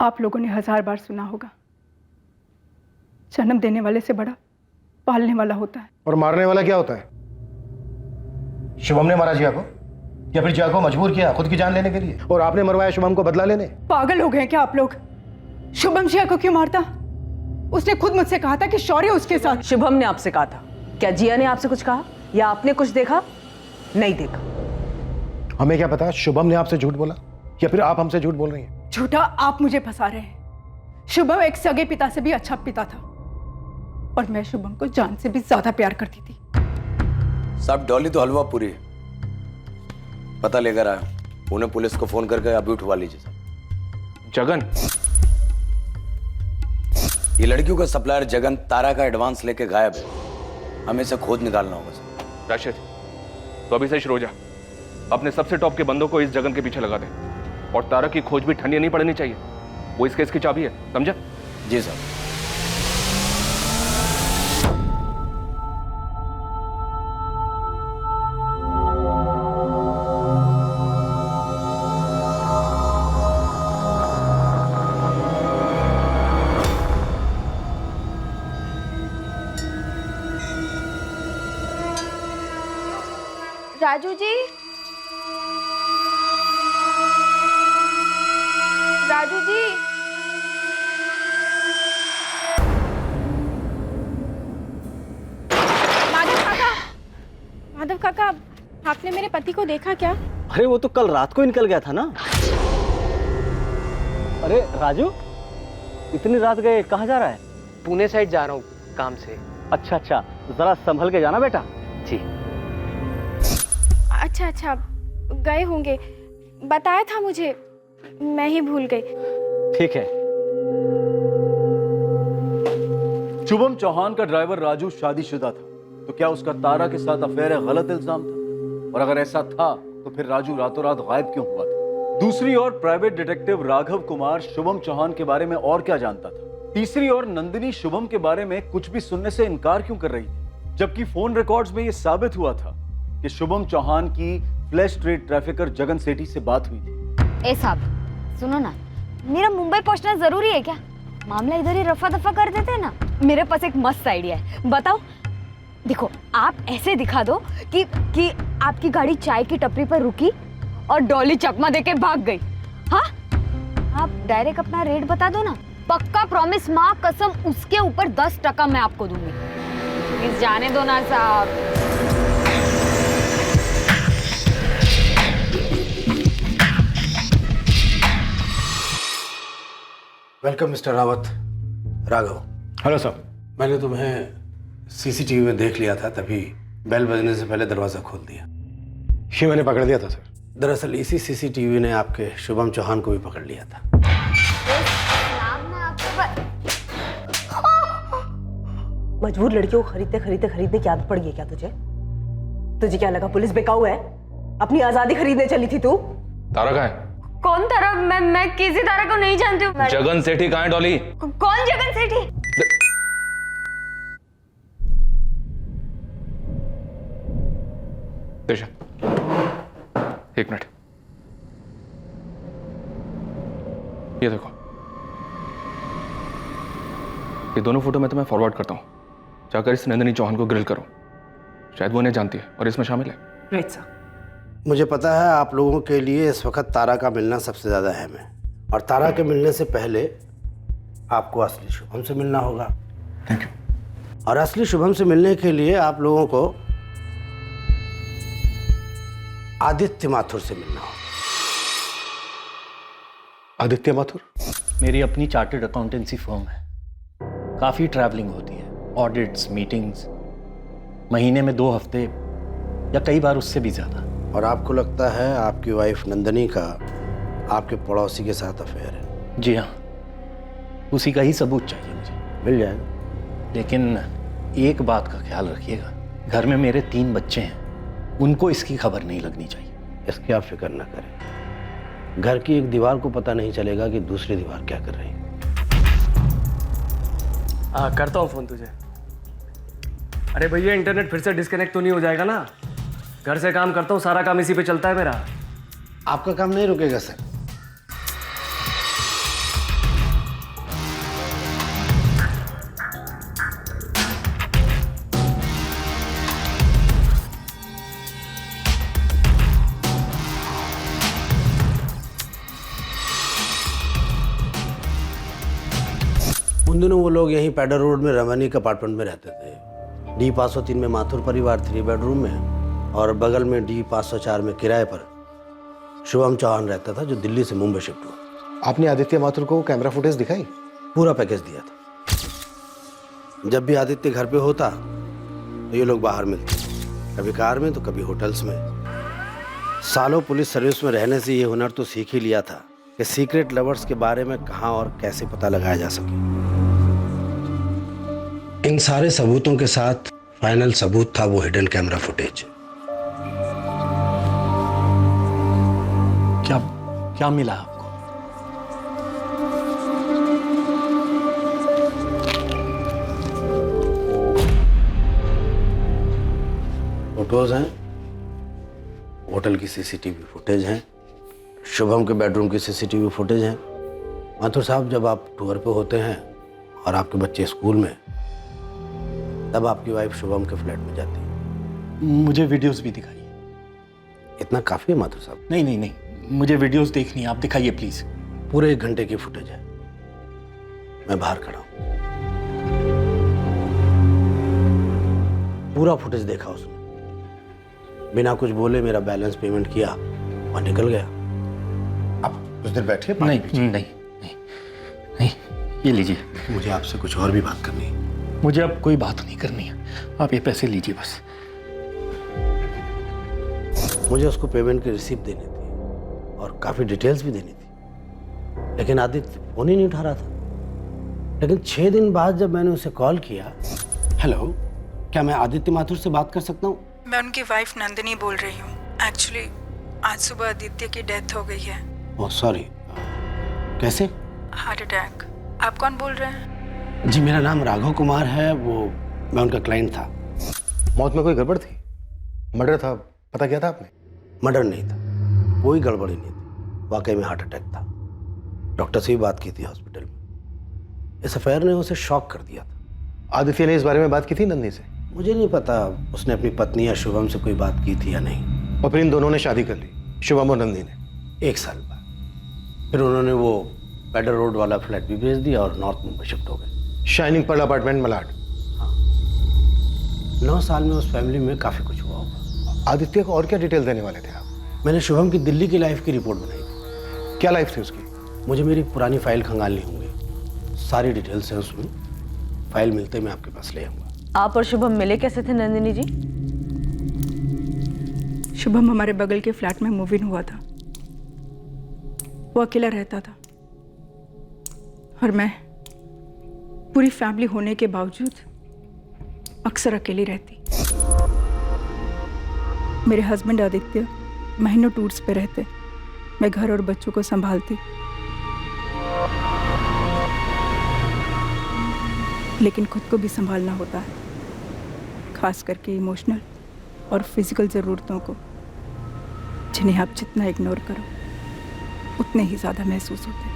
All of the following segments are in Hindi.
आप लोगों ने 1000 बार सुना होगा, जन्म देने वाले से बड़ा पालने वाला होता है। और मारने वाला क्या होता है? शुभम ने मारा जिया को, या फिर जिया को मजबूर किया खुद की जान लेने के लिए, और आपने मरवाया शुभम को बदला लेने? पागल हो गए क्या आप लोग? शुभम जिया को क्यों मारता? उसने खुद मुझसे कहा था कि शौर्य उसके साथ। शुभम ने आपसे कहा था? क्या जिया ने आपसे कुछ कहा या आपने कुछ देखा? नहीं देखा। हमें क्या पता शुभम ने आपसे झूठ बोला या फिर आप हमसे झूठ बोल रही हैं? झूठा आप मुझे फंसा रहे हैं। शुभम एक सगे पिता से भी अच्छा पिता था और मैं शुभम को जान से भी ज्यादा प्यार करती थी। साहब डॉली तो हलवा पूरी है, पता लेकर आया, उन्हें पुलिस को फोन करके अभी उठवा लीजिए साहब। जगन, ये लड़कियों का सप्लायर जगन तारा का एडवांस लेके गायब है, हमें इसे खोज निकालना होगा सर। राशिद, तो अभी से शुरू हो जा, अपने सबसे टॉप के बंदों को इस जगन के पीछे लगा दे, और तारा की खोज भी ठंडी नहीं पड़नी चाहिए, वो इस केस की चाबी है, समझा? जी साहब। राजू जी, राजू जी, माधव काका, आपने मेरे पति को देखा क्या? अरे वो तो कल रात को निकल गया था ना। अरे राजू, इतनी रात गए, कहाँ जा रहा है? पुणे साइड जा रहा हूँ काम से। अच्छा अच्छा, जरा संभल के जाना बेटा। जी। अच्छा अच्छा, गए होंगे, बताया था मुझे, मैं ही भूल गई। ठीक है। शुभम चौहान का ड्राइवर राजू शादीशुदा था, तो क्या उसका तारा के साथ अफेयर है गलत इल्जाम था? और अगर ऐसा था तो फिर राजू रातों रात गायब क्यों हुआ था? दूसरी ओर प्राइवेट डिटेक्टिव राघव कुमार शुभम चौहान के बारे में और क्या जानता था? तीसरी ओर नंदिनी शुभम के बारे में कुछ भी सुनने से इनकार क्यों कर रही थी, जबकि फोन रिकॉर्ड्स में यह साबित हुआ था कि शुभम चौहान की फ्लैश ट्रेड ट्रैफिकर जगन सेठी से बात हुई थी। ए साहब सुनो ना, मेरा मुंबई पहुंचना जरूरी है क्या? मामला इधर ही रफा दफा कर देते हैं ना। मेरे पास एक मस्त आइडिया है, बताओ। देखो, आप ऐसे दिखा दो कि आपकी गाड़ी चाय की टपरी पर रुकी और डॉली चकमा देके भाग गई। हाँ, आप डायरेक्ट अपना रेट बता दो ना, पक्का प्रॉमिस, माँ कसम, उसके ऊपर 10% मैं आपको दूंगी। प्लीज जाने दो ना साहब। Welcome mister Rawat. Raghav. Hello sir. मैंने तुम्हें सीसीटीवी में देख लिया था, तभी बेल बजने से पहले दरवाजा खोल दिया। ये मैंने पकड़ दिया था सर। दरअसल इसी सीसीटीवी ने आपके शुभम चौहान को भी पकड़ लिया था। मजबूर लड़कियों को खरीदते खरीदते खरीदने की आदत पड़ गई क्या तुझे? तुझे क्या लगा पुलिस बेकाऊ है? अपनी आजादी खरीदने चली थी तू? तारा कहाँ है? कौन तारा? मैं किसी तारा को नहीं जानती हूँ। जगन सेठी कहाँ है डॉली? कौन जगन सेठी? दिशा, एक मिनट, ये देखो, ये दोनों फोटो मैं तुम्हें फॉरवर्ड करता हूँ, जाकर इस नंदिनी चौहान को ग्रिल करो, शायद वो इन्हें जानती है और इसमें शामिल है। Right sir. मुझे पता है आप लोगों के लिए इस वक्त तारा का मिलना सबसे ज़्यादा अहम है, और तारा के मिलने से पहले आपको असली शुभम से मिलना होगा। Thank you. और असली शुभम से मिलने के लिए आप लोगों को आदित्य माथुर से मिलना होगा। आदित्य माथुर? मेरी अपनी चार्टर्ड अकाउंटेंसी फर्म है, काफ़ी ट्रैवलिंग होती है, ऑडिट्स, मीटिंग्स, महीने में 2 हफ्ते या कई बार उससे भी ज़्यादा। और आपको लगता है आपकी वाइफ नंदिनी का आपके पड़ोसी के साथ अफेयर है? जी हाँ, उसी का ही सबूत चाहिए मुझे। मिल जाएगा। लेकिन एक बात का ख्याल रखिएगा, घर में मेरे 3 बच्चे हैं, उनको इसकी खबर नहीं लगनी चाहिए। इसकी आप फिक्र ना करें, घर की एक दीवार को पता नहीं चलेगा कि दूसरी दीवार क्या कर रही है। करता हूँ फोन तुझे। अरे भैया, इंटरनेट फिर से डिस्कनेक्ट तो नहीं हो जाएगा ना? घर से काम करता हूँ, सारा काम इसी पे चलता है मेरा। आपका काम नहीं रुकेगा सर। उन दिनों वो लोग यहीं पैडर रोड में रमनी के अपार्टमेंट में रहते थे। डी 503 में माथुर परिवार 3 बेडरूम में, और बगल में डी 504 में किराए पर शुभम चौहान रहता था, जो दिल्ली से मुंबई शिफ्ट हुआ। आपने आदित्य माथुर को कैमरा फुटेज दिखाई? पूरा पैकेज दिया था। जब भी आदित्य घर पे होता तो ये लोग बाहर मिलते, कभी कार में तो कभी होटल्स में। सालों पुलिस सर्विस में रहने से ये हुनर तो सीख ही लिया था कि सीक्रेट लवर्स के बारे में कहाँ और कैसे पता लगाया जा सके। इन सारे सबूतों के साथ फाइनल सबूत था वो हिडन कैमरा फुटेज। क्या क्या मिला आपको? फोटोज हैं, होटल की सीसीटीवी फुटेज हैं, शुभम के बेडरूम की सीसीटीवी फुटेज हैं। माथुर साहब, जब आप टूर पे होते हैं और आपके बच्चे स्कूल में, तब आपकी वाइफ शुभम के फ्लैट में जाती है। मुझे वीडियोस भी दिखाइए। इतना काफी है माथुर साहब? नहीं नहीं नहीं, मुझे वीडियोस देखनी है, आप दिखाइए प्लीज। पूरे 1 घंटे की फुटेज है। मैं बाहर खड़ा हूं। पूरा फुटेज देखा उसने, बिना कुछ बोले मेरा बैलेंस पेमेंट किया और निकल गया। आप कुछ देर बैठिए। नहीं नहीं नहीं नहीं, ये लीजिए। मुझे आपसे कुछ और भी बात करनी है। मुझे अब कोई बात नहीं करनी है, आप ये पैसे लीजिए बस। मुझे उसको पेमेंट की रिसीप्ट देनी थी और काफ़ी डिटेल्स भी देनी थी, लेकिन आदित्य फोन ही नहीं उठा रहा था। लेकिन 6 दिन बाद जब मैंने उसे कॉल किया, हेलो, क्या मैं आदित्य माथुर से बात कर सकता हूँ? मैं उनकी वाइफ नंदिनी बोल रही हूँ। एक्चुअली आज सुबह आदित्य की डेथ हो गई है। ओह सॉरी, कैसे? Heart attack. आप कौन बोल रहे हैं? जी, मेरा नाम राघव कुमार है, मैं उनका क्लाइंट था। मौत में कोई गड़बड़ थी? मर्डर था? पता क्या था आपने? मर्डर नहीं था, कोई गड़बड़ी नहीं थी, वाकई में हार्ट अटैक था। डॉक्टर से भी बात की थी हॉस्पिटल में। इस अफेयर ने उसे शॉक कर दिया था। आदित्य ने इस बारे में बात की थी नंदी से? मुझे नहीं पता उसने अपनी पत्नी या शुभम से कोई बात की थी या नहीं। और फिर इन दोनों ने शादी कर ली, शुभम और नंदी ने? 1 साल बाद फिर उन्होंने वो पैडर रोड वाला फ्लैट भी बेच दिया और नॉर्थ मुंबई शिफ्ट हो गए। Shining pearl apartment, Malad. हाँ, 9 साल में उस फैमिली में काफ़ी कुछ हुआ होगा। आदित्य को और क्या डिटेल देने वाले थे आप? मैंने शुभम की दिल्ली की लाइफ की रिपोर्ट बनाई थी। क्या लाइफ थी उसकी? मुझे मेरी पुरानी फाइल खंगालनी होंगी, सारी डिटेल्स हैं उसमें। फाइल मिलते मैं आपके पास ले आऊँगा। आप और शुभम मिले कैसे थे नंदिनी जी? शुभम हमारे बगल के फ्लैट में मूव इन हुआ था। वो अकेला रहता था और मैं पूरी फैमिली होने के बावजूद अक्सर अकेली रहती। मेरे हस्बैंड आदित्य महीनों टूर्स पे रहते, मैं घर और बच्चों को संभालती। लेकिन खुद को भी संभालना होता है, खास करके इमोशनल और फिजिकल ज़रूरतों को, जिन्हें आप जितना इग्नोर करो उतने ही ज़्यादा महसूस होते हैं।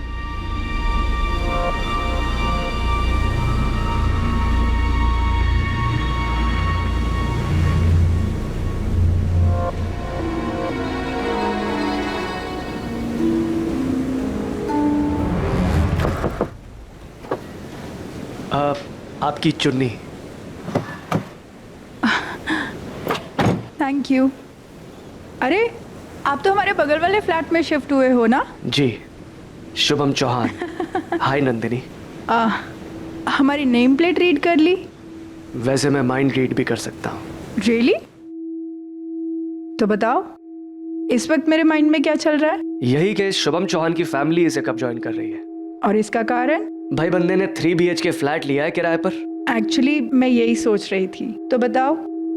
आपकी चुन्नी। Thank you. अरे, आप तो हमारे बगल वाले फ्लैट में शिफ्ट हुए हो ना? जी, शुभम चौहान। हाय नंदिनी। हमारी नेम प्लेट रीड कर ली? वैसे मैं माइंड रीड भी कर सकता हूँ। रियली? तो बताओ, इस वक्त मेरे माइंड में क्या चल रहा है? यही कि शुभम चौहान की फैमिली इसे कब ज्वाइन कर रही है। और इसका कारण? भाई बंदे ने 3 BHK फ्लैट लिया है किराए पर। एक्चुअली मैं यही सोच रही थी। तो बताओ,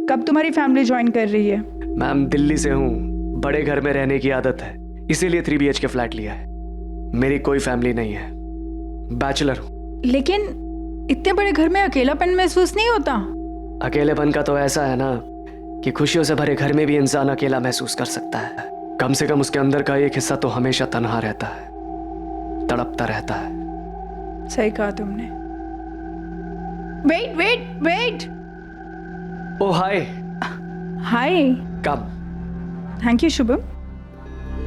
कब तुम्हारी फैमिली ज्वाइन कर रही है? मैम, दिल्ली से हूँ, बड़े घर में रहने की आदत है, इसीलिए 3 BHK फ्लैट लिया है। मेरी कोई फैमिली नहीं है, बैचलर हूँ। लेकिन इतने बड़े घर में अकेलापन महसूस नहीं होता? अकेलेपन का तो ऐसा है ना कि खुशियों से भरे घर में भी इंसान अकेला महसूस कर सकता है। कम से कम उसके अंदर का एक हिस्सा तो हमेशा तन्हा रहता है, तड़पता रहता है। सही कहा तुमने। Wait wait wait. Oh hi. Hi. Come. Thank you Shubham.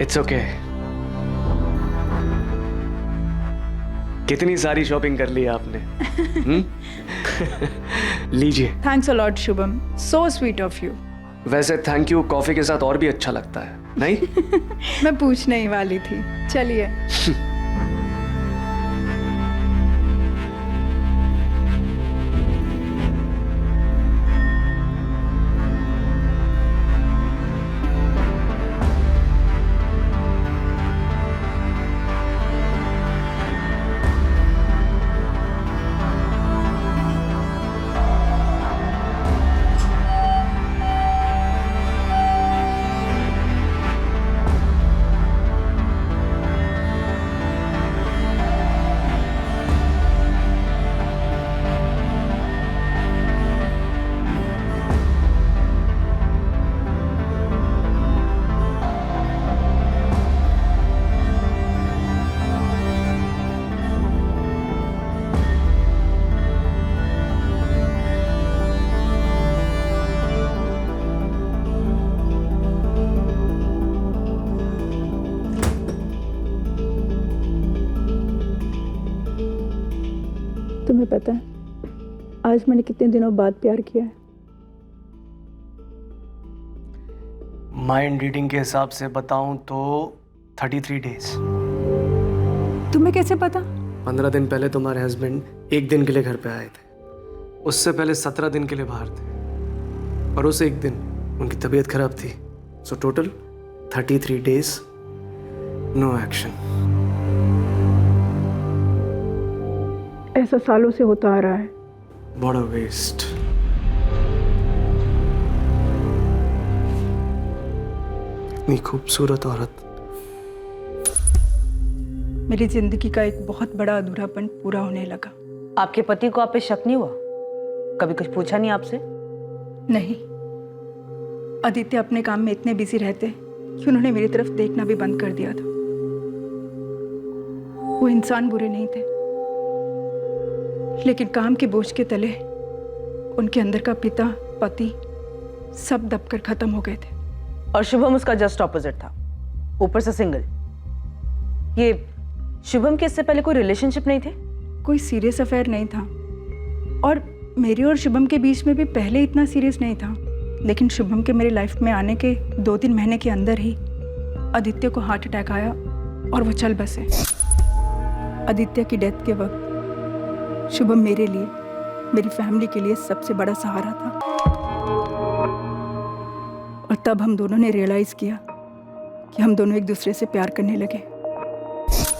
It's okay. कितनी सारी शॉपिंग कर ली है आपने। लीजिए। Thanks a lot Shubham, so sweet of you. वैसे थैंक यू कॉफी के साथ और भी अच्छा लगता है, नहीं? मैं पूछने ही वाली थी। चलिए। तुम्हें पता है आज मैंने कितने दिनों बाद प्यार किया है? माइंड रीडिंग के हिसाब से बताऊं तो 33 डेज। तुम्हें कैसे पता? 15 दिन पहले तुम्हारे हस्बैंड 1 दिन के लिए घर पे आए थे। उससे पहले 17 दिन के लिए बाहर थे और उस एक दिन उनकी तबीयत खराब थी। So total 33 days, no action. ऐसा सालों से होता आ रहा है। बड़ा वेस्ट। इतनी खूबसूरत औरत। मेरी जिंदगी का एक बहुत बड़ा अधूरापन पूरा होने लगा। आपके पति को आप पे शक नहीं हुआ? कभी कुछ पूछा नहीं आपसे? नहीं, आदित्य अपने काम में इतने बिजी रहते कि उन्होंने मेरी तरफ देखना भी बंद कर दिया था। वो इंसान बुरे नहीं थे, लेकिन काम के बोझ के तले उनके अंदर का पिता, पति सब दबकर खत्म हो गए थे। और शुभम उसका जस्ट ऑपोजिट था, ऊपर से सिंगल। ये शुभम के इससे पहले कोई रिलेशनशिप नहीं थे? कोई सीरियस अफेयर नहीं था और मेरे और शुभम के बीच में भी पहले इतना सीरियस नहीं था। लेकिन शुभम के मेरे लाइफ में आने के 2-3 महीने के अंदर ही आदित्य को हार्ट अटैक आया और वो चल बसे। आदित्य की डेथ के वक्त शुभम मेरे लिए, मेरी फैमिली के लिए सबसे बड़ा सहारा था। और तब हम दोनों ने रियलाइज किया कि हम दोनों एक दूसरे से प्यार करने लगे।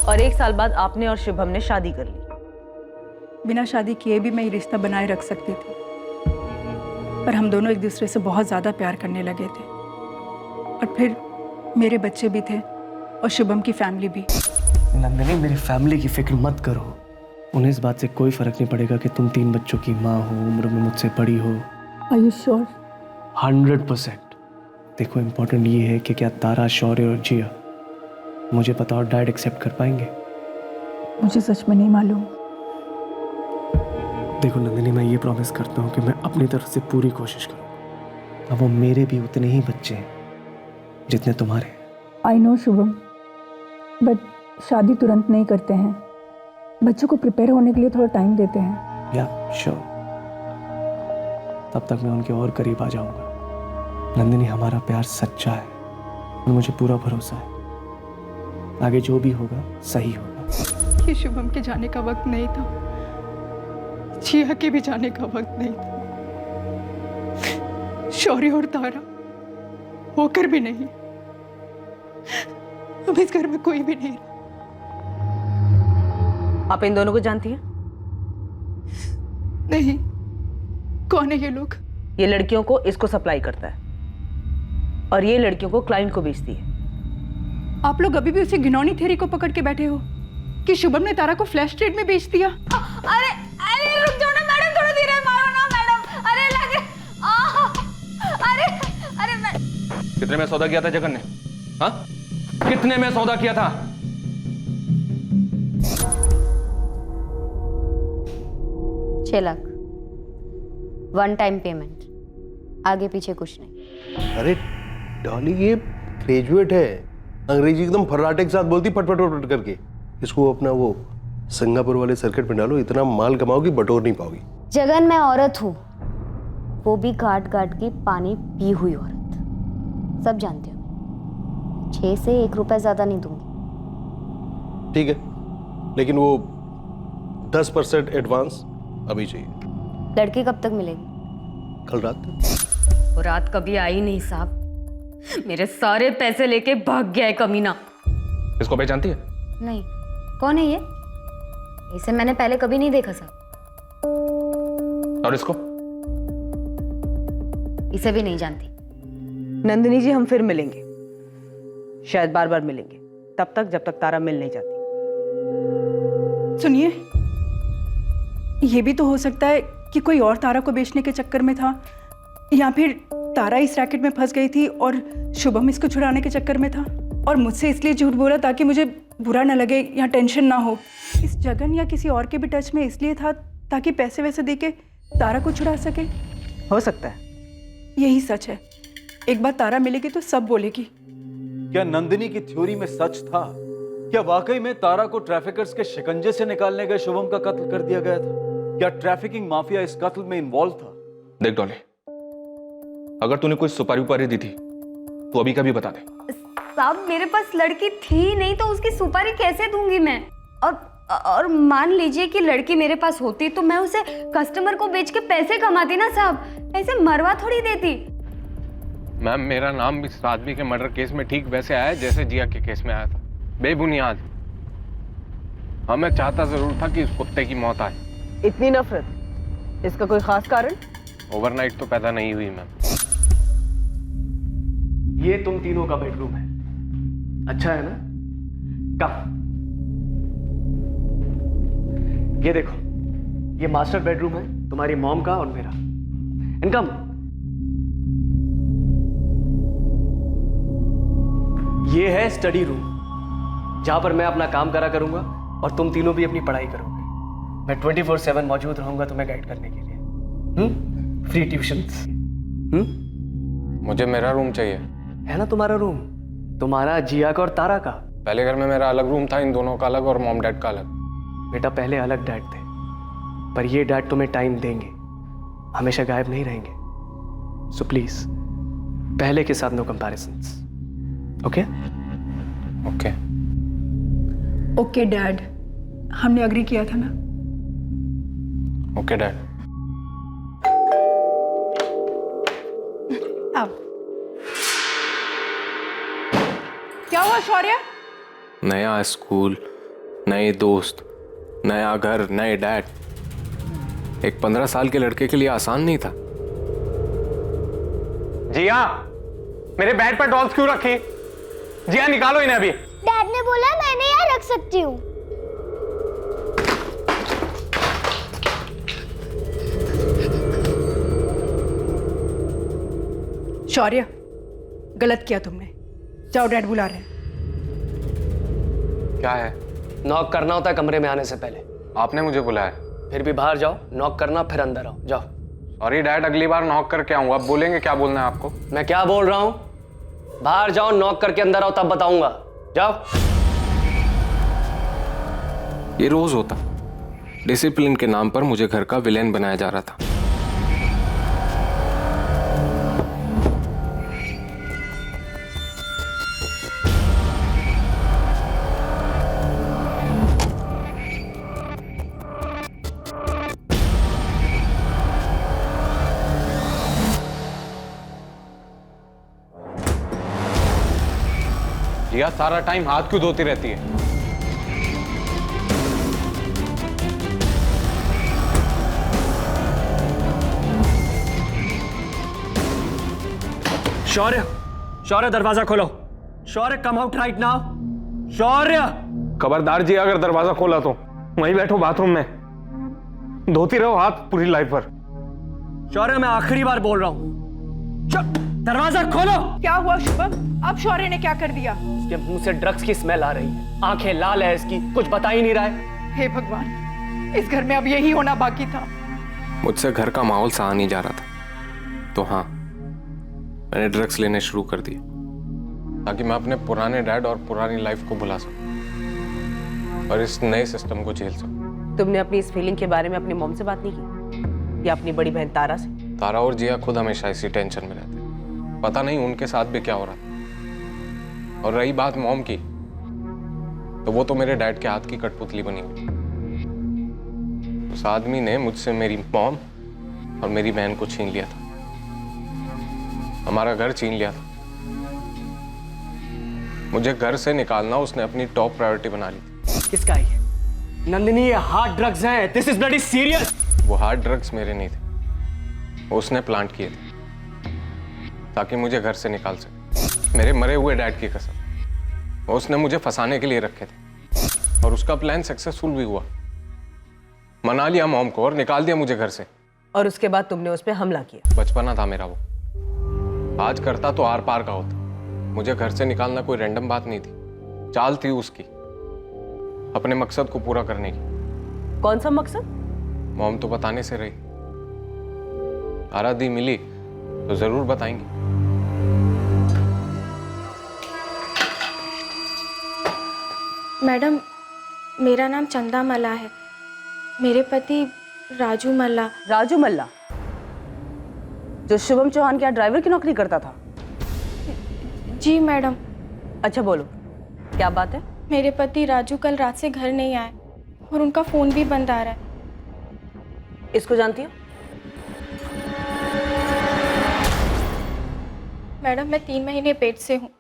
और 1 साल बाद आपने और शुभम ने शादी कर ली। बिना शादी किए भी मैं ये रिश्ता बनाए रख सकती थी, पर हम दोनों एक दूसरे से बहुत ज़्यादा प्यार करने लगे थे। और फिर मेरे बच्चे भी थे और शुभम की फैमिली भी। नंदिनी, मेरी फैमिली की फिक्र मत करो। उन्हें इस बात से कोई फर्क नहीं पड़ेगा कि तुम 3 बच्चों की माँ हो, उम्र में मुझसे बड़ी हो। Are you sure? 100%। देखो, इम्पोर्टेंट ये है कि क्या तारा, शौर्य और जिया मुझे पता और डैड एक्सेप्ट कर पाएंगे? मुझे सच में नहीं मालूम। देखो नंदिनी, मैं ये प्रॉमिस करता हूँ कि मैं अपनी तरफ से पूरी कोशिश करूँ। अब वो मेरे भी उतने ही बच्चे हैं जितने तुम्हारे। आई नो शुभम, बट शादी तुरंत नहीं करते हैं। बच्चों को प्रिपेयर होने के लिए थोड़ा टाइम देते हैं। या श्योर, तब तक मैं उनके और करीब आ जाऊंगा। नंदिनी, हमारा प्यार सच्चा है और मुझे पूरा भरोसा है आगे जो भी होगा सही होगा। ये शुभम के जाने का वक्त नहीं था, जिया के भी जाने का वक्त नहीं था, शौर्य और तारा होकर भी नहीं। अब इस घर में कोई भी नहीं रहा। आप इन दोनों को जानती हैं? नहीं। कौन है ये लोग? ये लड़कियों को इसको सप्लाई करता है और ये लड़कियों को क्लाइंट को बेचती है। आप लोग अभी भी उसी घिनौनी थ्योरी को पकड़ के बैठे हो कि शुभम ने तारा को फ्लैश ट्रेड में बेच दिया। अरे अरे रुक जाओ ना मैडम, थोड़ा धीरे मारो ना मैडम। अरे लगे अरे अरे कितने में सौदा किया था जगन ने? हाँ, कितने में सौदा किया था? 6 लाख, 1 टाइम पेमेंट, आगे पीछे कुछ नहीं। अरे डॉली, ये ग्रेजुएट है, अंग्रेजी एकदम फर्राटे के साथ बोलती, फट फट फट फट करके। इसको अपना वो सिंगापुर वाले सर्किट में डालो, इतना माल कमाओगी बटोर नहीं पाओगी। जगन, मैं औरत हूँ, वो भी काट काट के पानी पी हुई औरत, सब जानते हो। 6 से 1 रुपया ज्यादा नहीं दूंगी। ठीक है, लेकिन वो 10% एडवांस अभी चाहिए। लड़की कब तक मिलेगी? कल रात। वो रात कभी आई नहीं साहब, मेरे सारे पैसे लेके भाग गया है कमीना। इसको पहचानती है? नहीं, कौन है ये? इसे मैंने पहले कभी नहीं देखा साहब। और इसको? इसे भी नहीं जानती। नंदिनी जी, हम फिर मिलेंगे, शायद बार बार मिलेंगे, तब तक जब तक तारा मिल नहीं जाती। सुनिए, ये भी तो हो सकता है कि कोई और तारा को बेचने के चक्कर में था, या फिर तारा इस रैकेट में फंस गई थी और शुभम इसको छुड़ाने के चक्कर में था और मुझसे इसलिए झूठ बोला ताकि मुझे बुरा ना लगे या टेंशन ना हो। इस जगन या किसी और के भी टच में इसलिए था ताकि पैसे वैसे देके तारा को छुड़ा सके। हो सकता है। यही सच है। एक बार तारा मिलेगी तो सब बोलेगी। क्या नंदिनी की थ्योरी में सच था? क्या वाकई में तारा को ट्रैफिकर्स के शिकंजे से निकालने गए शुभम का कत्ल कर दिया गया था? क्या ट्रैफिकिंग माफिया इस कत्ल में इन्वॉल्व था? देख डॉली, अगर तूने कोई सुपारी उपारी दी थी तो अभी का भी बता दे। साहब, मेरे पास लड़की थी नहीं तो उसकी सुपारी कैसे दूंगी मैं? और मान लीजिए कि लड़की मेरे पास होती तो मैं उसे कस्टमर को बेच के पैसे कमाती ना साहब, ऐसे मरवा थोड़ी देती। मैम, मेरा नाम इस आदमी के मर्डर केस में ठीक वैसे आया जैसे जिया के केस में आया था, बेबुनियाद। हाँ, मैं चाहता जरूर था कि इस कुत्ते की मौत आए। इतनी नफरत, इसका कोई खास कारण? ओवरनाइट तो पैदा नहीं हुई मैम। ये तुम तीनों का बेडरूम है, अच्छा है ना? कम, ये देखो, ये मास्टर बेडरूम है तुम्हारी मॉम का और मेरा। इनकम, ये है स्टडी रूम, जहां पर मैं अपना काम करा करूंगा और तुम तीनों भी अपनी पढ़ाई करोगे। मैं 24/7 मौजूद रहूंगा तुम्हें गाइड करने के लिए। Free tuitions. मुझे मेरा रूम चाहिए। है ना तुम्हारा रूम, तुम्हारा, जिया का और तारा का। पहले घर में मेरा अलग रूम था, इन दोनों का अलग और मॉम डैड का अलग। बेटा, पहले अलग डैड थे, पर ये डैड तुम्हें टाइम देंगे, हमेशा गायब नहीं रहेंगे। सो प्लीज, पहले के साथ no comparisons. Okay? Okay. Okay dad, हमने अग्री किया था ना? Okay dad. अब क्या हुआ शौर्य? नया स्कूल, नए दोस्त, नया घर, नए डैड। एक 15 साल के लड़के के लिए आसान नहीं था। जिया, मेरे बेड पर डॉल्स क्यों रखी? जिया, निकालो इन्हें अभी। डैड ने बोला मैंने यहाँ रख सकती हूँ। शौर्य, गलत किया तुमने। जाओ, डैड बुला रहे हैं। क्या है? नॉक करना होता है कमरे में आने से पहले। आपने मुझे बुलाया? फिर भी बाहर जाओ, नॉक करना, फिर अंदर आओ। जाओ। सॉरी डैड, अगली बार नॉक करके आऊंगा। अब बोलेंगे क्या बोलना है आपको? मैं क्या बोल रहा हूं? बाहर जाओ, नॉक करके अंदर आओ, तब बताऊंगा। जाओ। ये रोज होता। डिसिप्लिन के नाम पर मुझे घर का विलेन बनाया जा रहा था। जिया, सारा टाइम हाथ क्यों धोती रहती है? शौर्य, शौर्य, दरवाजा खोलो। शौर्य, कम आउट राइट नाउ। शौर्य! खबरदार जिया, अगर दरवाजा खोला तो वहीं बैठो बाथरूम में, धोती रहो हाथ पूरी लाइफ पर। शौर्य, मैं आखिरी बार बोल रहा हूं, दरवाजा खोलो। क्या हुआ शुभम? अब शौर्य ने क्या कर दिया? इसके मुंह से ड्रग्स की स्मेल आ रही है, आंखें लाल है इसकी, कुछ बता ही नहीं रहा है। हे भगवान, इस घर में अब यही होना बाकी था। मुझसे घर का माहौल सहा नहीं जा रहा था, तो हाँ, मैंने ड्रग्स लेने शुरू कर दिए ताकि मैं अपने पुराने डैड और पुरानी लाइफ को भुला सकूं। और इस नए सिस्टम को झेल सकूं। तुमने अपनी इस फीलिंग के बारे में अपनी मॉम से बात नहीं की या अपनी बड़ी बहन तारा से? तारा और जिया खुद हमेशा इसी टेंशन में रहते हैं। पता नहीं उनके साथ भी क्या हो रहा था। और रही बात मॉम की, तो वो तो मेरे डैड के हाथ की कठपुतली बनी हुई। उस आदमी ने मुझसे मेरी मॉम और मेरी बहन को छीन लिया था, हमारा घर छीन लिया था। मुझे घर से निकालना उसने अपनी टॉप प्रायोरिटी बना ली थी। किसका है? नंदिनी, ये हार्ड ड्रग्स हैं। This is bloody serious. वो हार्ड ड्रग्स मेरे नहीं थे, वो उसने प्लांट किए थे ताकि मुझे घर से निकाल सके। मेरे मरे हुए डैड की कसम, वो उसने मुझे फंसाने के लिए रखे थे और उसका प्लान सक्सेसफुल भी हुआ। मना लिया मॉम को और निकाल दिया मुझे घर से। और उसके बाद तुमने उस पर हमला किया? बचपना था मेरा वो, आज करता तो आर पार का होता। मुझे घर से निकालना कोई रैंडम बात नहीं थी, चाल थी उसकी अपने मकसद को पूरा करने की। कौन सा मकसद? मॉम तो बताने से रही, तारा दी मिली तो जरूर बताएंगी। मैडम, मेरा नाम चंदा मल्ला है। मेरे पति राजू मल्ला। राजू मल्ला जो शुभम चौहान के यहाँ ड्राइवर की नौकरी करता था? जी मैडम। अच्छा बोलो, क्या बात है? मेरे पति राजू कल रात से घर नहीं आए और उनका फ़ोन भी बंद आ रहा है। इसको जानती हो? मैडम, मैं 3 महीने पेट से हूँ।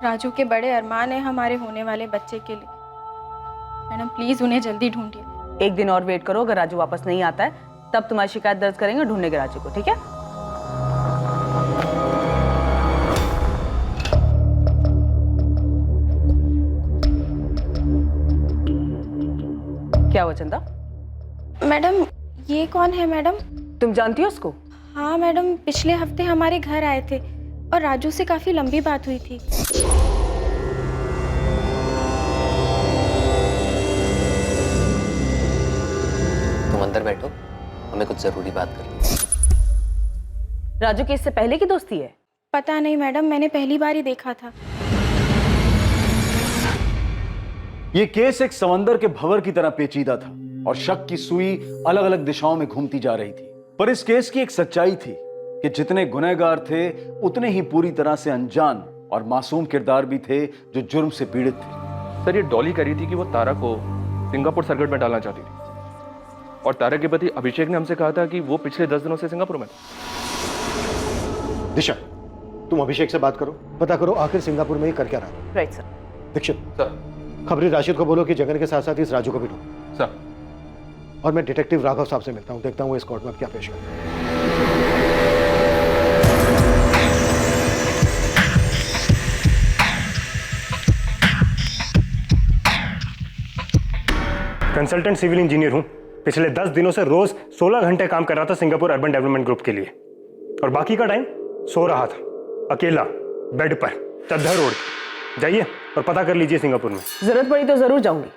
राजू के बड़े अरमान हैं हमारे होने वाले बच्चे के लिए। मैडम प्लीज़ उन्हें जल्दी ढूंढिए। एक दिन और वेट करो, अगर राजू वापस नहीं आता है तब तुम्हारी शिकायत दर्ज करेंगे, ढूंढने के राजू को, ठीक है? क्या हुआ चंदा? मैडम, ये कौन है मैडम? तुम जानती हो उसको? हाँ मैडम, पिछले हफ्ते हमारे घर आए थे और राजू से काफ़ी लंबी बात हुई थी। तुम अंदर बैठो, हमें कुछ जरूरी बात करनी है। राजू की इससे पहले की दोस्ती है? पता नहीं मैडम, मैंने पहली बार ही देखा था। ये केस एक समंदर के भंवर की तरह पेचीदा था और शक की सुई अलग अलग दिशाओं में घूमती जा रही थी। पर इस केस की एक सच्चाई थी कि जितने गुनहगार थे उतने ही पूरी तरह से अनजान और मासूम किरदार भी थे जो जुर्म से पीड़ित थे। सर, ये डॉली कह रही थी कि वो तारा को सिंगापुर सर्किट में डालना चाहती थी और तारा के पति अभिषेक ने हमसे कहा था कि वो पिछले 10 दिनों से सिंगापुर में था। दिशा, तुम अभिषेक से बात करो, पता करो आखिर सिंगापुर में ही कर क्या रहा है। Right sir. दीक्षित सर। खबरी राशिद को बोलो कि जगन के साथ साथ इस राजू को भी ढूंढो। सर। और मैं डिटेक्टिव राघव साहब से मिलता हूँ, देखता हूँ इस कोर्ट में क्या पेश करते हैं। कंसल्टेंट सिविल इंजीनियर हूं। पिछले 10 दिनों से रोज 16 घंटे काम कर रहा था सिंगापुर अर्बन डेवलपमेंट ग्रुप के लिए और बाकी का टाइम सो रहा था अकेला बेड पर चद्दर ओढ़ के। जाइए और पता कर लीजिए सिंगापुर में। जरूरत पड़ी तो जरूर जाऊंगी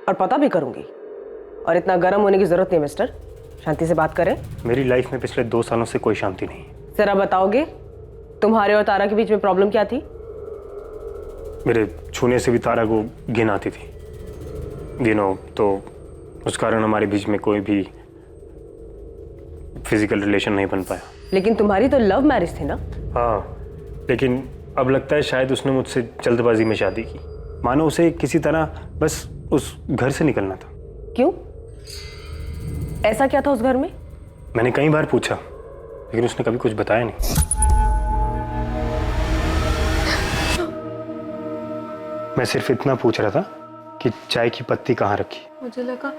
और पता भी करूंगी। और इतना गर्म होने की जरूरत नहीं मिस्टर, शांति से बात करें। मेरी लाइफ में पिछले 2 सालों से कोई शांति नहीं। जरा बताओगे तुम्हारे और तारा के बीच में प्रॉब्लम क्या थी? मेरे छूने से भी तारा को घिन आती थी, तो उस कारण हमारे बीच में कोई भी फिजिकल रिलेशन नहीं बन पाया। लेकिन तुम्हारी तो लव मैरिज थी ना? हाँ, लेकिन अब लगता है शायद उसने मुझसे जल्दबाजी में शादी की, मानो उसे किसी तरह बस उस घर से निकलना था। क्यों? ऐसा क्या था उस घर में? मैंने कई बार पूछा लेकिन उसने कभी कुछ बताया नहीं। मैं सिर्फ इतना पूछ रहा था कि चाय की पत्ती कहाँ रखी। मुझे लगा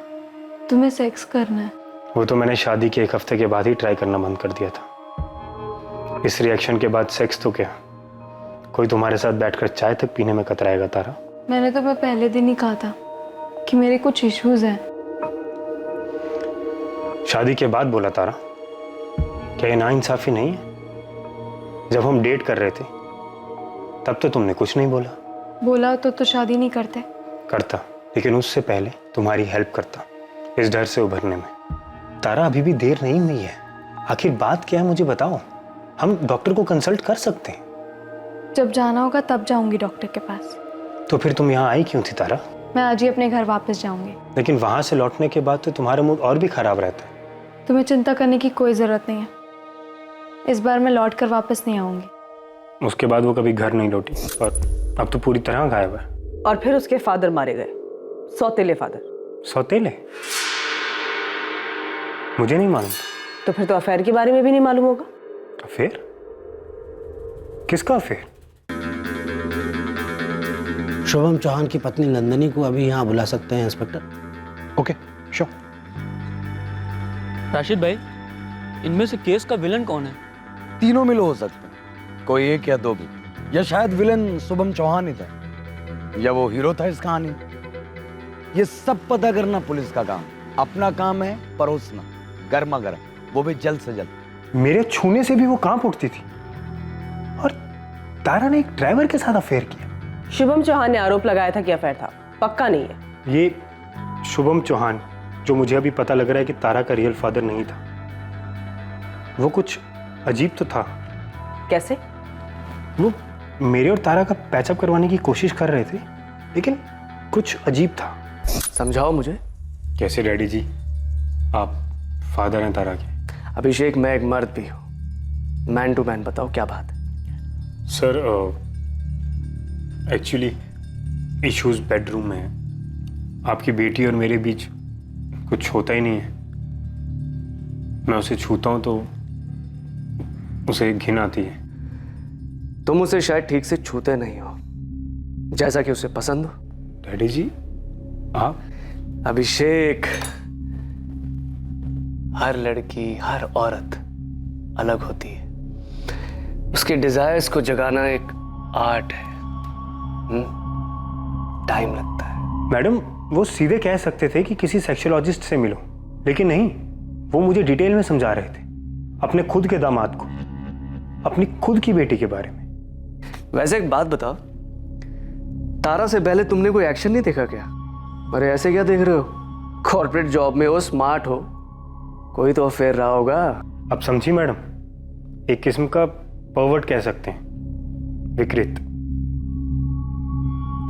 तुम्हें सेक्स करना है। वो तो मैंने शादी के 1 हफ्ते के बाद ही ट्राई करना बंद कर दिया था। इस रिएक्शन के बाद सेक्स तो क्या, कोई तुम्हारे साथ बैठकर चाय तक पीने में कतराएगा तारा? मैंने तो मैं पहले दिन ही कहा था कि मेरे कुछ इश्यूज हैं। शादी के बाद बोला तारा? क्या ये नाइंसाफी नहीं है? जब हम डेट कर रहे थे तब तो तुमने कुछ नहीं बोला। बोला तो शादी नहीं करते। करता, लेकिन उससे पहले तुम्हारी हेल्प करता इस डर से उभरने में। तारा, अभी भी देर नहीं हुई है। आखिर बात क्या है मुझे बताओ, हम डॉक्टर को कंसल्ट कर सकते हैं। जब जाना होगा तब जाऊंगी डॉक्टर के पास। तो फिर तुम यहाँ आई क्यों थी तारा? मैं आज ही अपने घर वापस जाऊंगी। लेकिन वहां से लौटने के बाद तो तुम्हारा मूड और भी खराब रहता है। तुम्हें चिंता करने की कोई ज़रूरत नहीं है। इस बार मैं लौट कर वापस नहीं आऊंगी। उसके बाद वो कभी घर नहीं लौटी और अब तो पूरी तरह गायब है। और फिर उसके फादर मारे गए, सौतेले फादर। सौतेले? मुझे नहीं मालूम। तो फिर तो अफेयर के बारे में भी नहीं मालूम होगा। अफेयर? किसका अफेयर? शुभम चौहान की पत्नी नंदनी को अभी यहाँ बुला सकते हैं इंस्पेक्टर? Okay, sure. राशिद भाई, इनमें से केस का विलन कौन है? तीनों मिलो हो सकते हैं, कोई एक या दो भी, या शायद विलन शुभम चौहान ही था, या वो हीरो था इस कहानी में। ये सब पता करना पुलिस का काम। अपना काम है परोसना, गर्मा गर्म, वो भी जल्द से जल्द। मेरे छूने से भी वो कांप उठती थी और तारा ने एक ड्राइवर के साथ अफेयर किया। शुभम चौहान ने आरोप लगाया था कि अफेयर था, पक्का नहीं है। ये शुभम चौहान, जो मुझे अभी पता लग रहा है कि तारा का रियल फादर नहीं था, वो कुछ अजीब तो था। कैसे? वो मेरे और तारा का पैचअप करवाने की कोशिश कर रहे थे, लेकिन कुछ अजीब था। समझाओ मुझे। कैसे डैडी जी? आप फादर हैं तारा के। अभिषेक, मैं एक मर्द भी हूँ। मैन टू मैन बताओ क्या बात है? सर एक्चुअली इश्यूज बेडरूम में है। आपकी बेटी और मेरे बीच कुछ होता ही नहीं है। मैं उसे छूता हूं तो उसे घिन आती है। तुम उसे शायद ठीक से छूते नहीं हो, जैसा कि उसे पसंद हो। डैडी जी आप? अभिषेक, हर लड़की, हर औरत अलग होती है। उसके डिजायर्स को जगाना एक आर्ट है। टाइम लगता है। मैडम, वो सीधे कह सकते थे कि किसी सेक्सोलॉजिस्ट से मिलो, लेकिन नहीं, वो मुझे डिटेल में समझा रहे थे अपने खुद के दामाद को, अपनी खुद की बेटी के बारे में। वैसे एक बात बताओ, तारा से पहले तुमने कोई एक्शन नहीं देखा क्या? अरे ऐसे क्या देख रहे हो? कॉर्पोरेट जॉब में हो, स्मार्ट हो, कोई तो अफेयर रहा होगा। अब समझी मैडम, एक किस्म का परवर्ट कह सकते हैं, विकृत।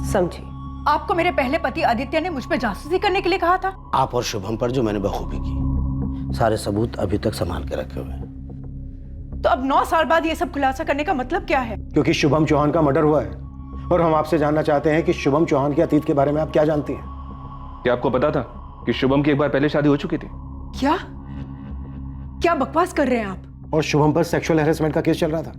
समझी। आपको मेरे पहले पति आदित्य ने मुझ पर जासूसी करने के लिए कहा था। आप और शुभम पर जो मैंने बखूबी की, सारे सबूत अभी तक संभाल के रखे हुए हैं। तो अब 9 साल बाद ये सब खुलासा करने का मतलब क्या है? क्योंकि शुभम चौहान का मर्डर हुआ है और हम आपसे जानना चाहते हैं कि शुभम चौहान के अतीत के बारे में आप क्या जानती हैं। क्या आपको पता था कि शुभम की एक बार पहले शादी हो चुकी थी? क्या क्या बकवास कर रहे हैं आप? और शुभम पर सेक्सुअल हैरेसमेंट का केस चल रहा था।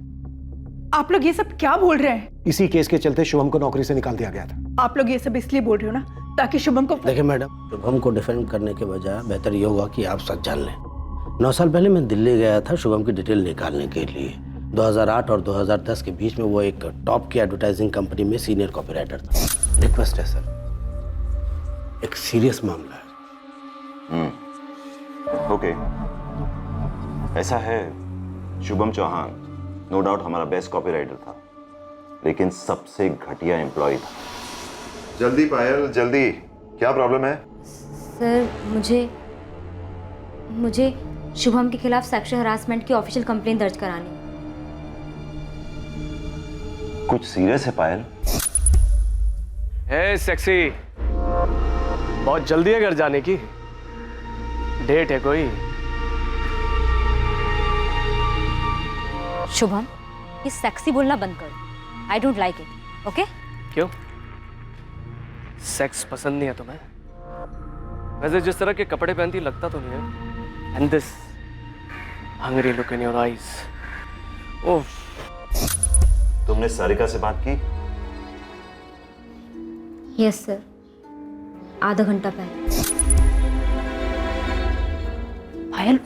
आप लोग ये सब क्या बोल रहे हैं? इसी केस के चलते शुभम को नौकरी से निकाल दिया गया था। आप लोग ये सब इसलिए बोल रहे हो ना ताकि शुभम को। देखिए मैडम, शुभम को डिफेंड करने के बजाय बेहतर ये होगा कि आप सच जान लें। 9 साल पहले मैं दिल्ली गया था शुभम की डिटेल निकालने के लिए। 2008 और 2010 के बीच में वो एक टॉप की एडवर्टाइजिंग कंपनी में सीनियर कॉपीराइटर था। रिक्वेस्ट है सर, एक सीरियस मामला है। ओके, ऐसा है, शुभम चौहान नो डाउट हमारा बेस्ट कॉपीराइटर था, लेकिन सबसे घटिया एम्प्लॉय था। जल्दी पायल, जल्दी, क्या प्रॉब्लम है? सर, मुझे शुभम के खिलाफ सेक्सुअल हरासमेंट की ऑफिशियल कंप्लेंट दर्ज करानी है। कुछ सीरियस है पायल? हे सेक्सी, बहुत जल्दी है घर जाने की? डेट है कोई? शुभम, ये सेक्सी बोलना बंद करो। I don't like it, okay? क्यों? सेक्स पसंद नहीं है तुम्हें? वैसे जिस तरह के कपड़े पहनती लगता तो नहीं है। And this hungry look in your eyes. Oh, तुमने सारिका से बात की? यस सर, आधा घंटा पहले। Payal,